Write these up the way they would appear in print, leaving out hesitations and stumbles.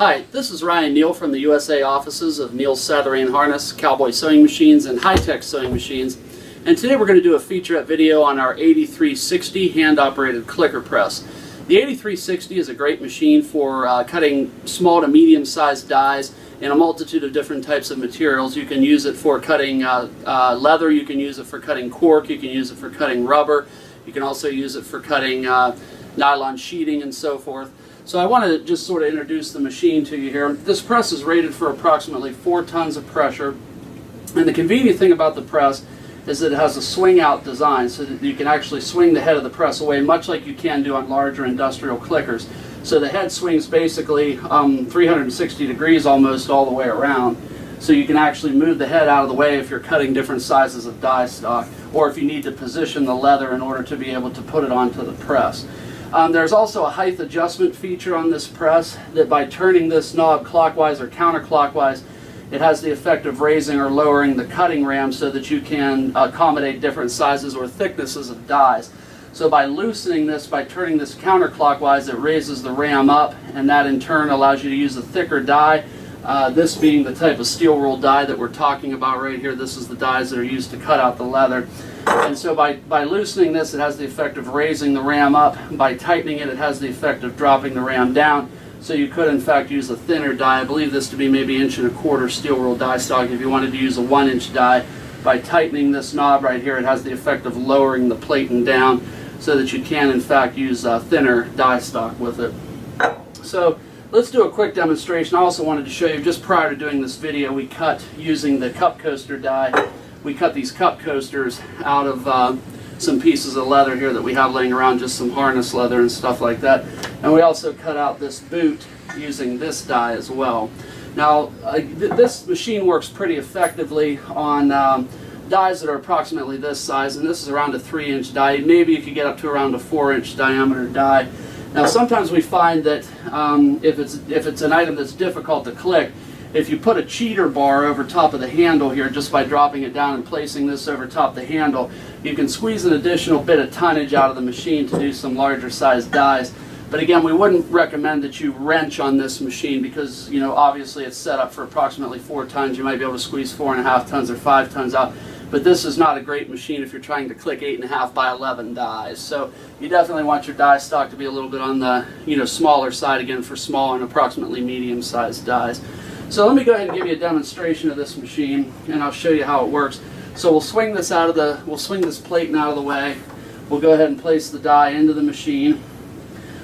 Hi, this is Ryan Neal from the USA offices of Neal's Saddlery and Harness, Cowboy sewing machines, and high-tech sewing machines. And today we're going to do a featurette video on our 8360 hand-operated clicker press. The 8360 is a great machine for cutting small to medium-sized dies in a multitude of different types of materials. You can use it for cutting leather, you can use it for cutting cork, you can use it for cutting rubber, you can also use it for cutting nylon sheeting and so forth. So I want to just sort of introduce the machine to you here. This press is rated for approximately 4 tons of pressure, and the convenient thing about the press is that it has a swing out design so that you can actually swing the head of the press away much like you can do on larger industrial clickers. So the head swings basically 360 degrees almost all the way around, so you can actually move the head out of the way if you're cutting different sizes of die stock, or if you need to position the leather in order to be able to put it onto the press. There's also a height adjustment feature on this press that by turning this knob clockwise or counterclockwise, it has the effect of raising or lowering the cutting ram so that you can accommodate different sizes or thicknesses of dies. So by loosening this, by turning this counterclockwise, it raises the ram up, and that in turn allows you to use a thicker die. This being the type of steel roll die that we're talking about right here. This is the dies that are used to cut out the leather. And so by loosening this, it has the effect of raising the ram up. By tightening it, it has the effect of dropping the ram down. So you could in fact use a thinner die. I believe this to be maybe 1¼ inch steel roll die stock. If you wanted to use a 1-inch die, by tightening this knob right here, it has the effect of lowering the plating down so that you can in fact use thinner die stock with it. So let's do a quick demonstration. I also wanted to show you, just prior to doing this video, we cut using the cup coaster die. We cut these cup coasters out of some pieces of leather here that we have laying around, just some harness leather and stuff like that. And we also cut out this boot using this die as well. Now this machine works pretty effectively on dies that are approximately this size, and this is around a 3-inch die. Maybe you could get up to around a 4-inch diameter die. Now sometimes we find that if it's an item that's difficult to click, if you put a cheater bar over top of the handle here, just by dropping it down and placing this over top the handle, you can squeeze an additional bit of tonnage out of the machine to do some larger sized dies. But again, we wouldn't recommend that you wrench on this machine because, you know, obviously it's set up for approximately 4 tons. You might be able to squeeze 4.5 tons or 5 tons out. But this is not a great machine if you're trying to click 8.5 by 11 dies. So you definitely want your die stock to be a little bit on the, you know, smaller side, again, for small and approximately medium-sized dies. So let me go ahead and give you a demonstration of this machine, and I'll show you how it works. So we'll swing this we'll swing this platen out of the way. We'll go ahead and place the die into the machine.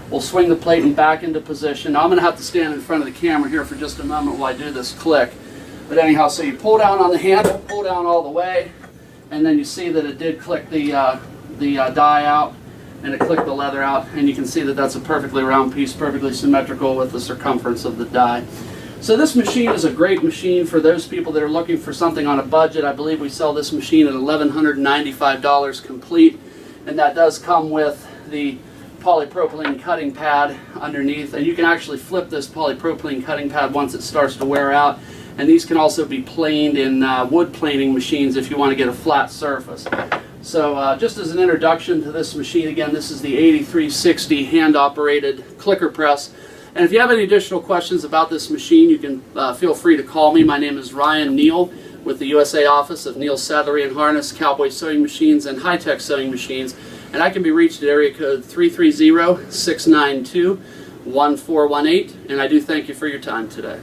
We'll swing the platen back into position. Now I'm going to have to stand in front of the camera here for just a moment while I do this click. But anyhow, so you pull down on the handle, pull down all the way, and then you see that it did click the die out, and it clicked the leather out, and you can see that that's a perfectly round piece, perfectly symmetrical with the circumference of the die. So this machine is a great machine for those people that are looking for something on a budget. I believe we sell this machine at $1,195 complete, and that does come with the polypropylene cutting pad underneath, and you can actually flip this polypropylene cutting pad once it starts to wear out. And these can also be planed in wood planing machines if you want to get a flat surface. So just as an introduction to this machine, again, this is the 8360 hand-operated clicker press. And if you have any additional questions about this machine, you can feel free to call me. My name is Ryan Neal with the USA office of Neal's Saddlery and Harness, Cowboy sewing machines, and high-tech sewing machines. And I can be reached at area code 330-692-1418. And I do thank you for your time today.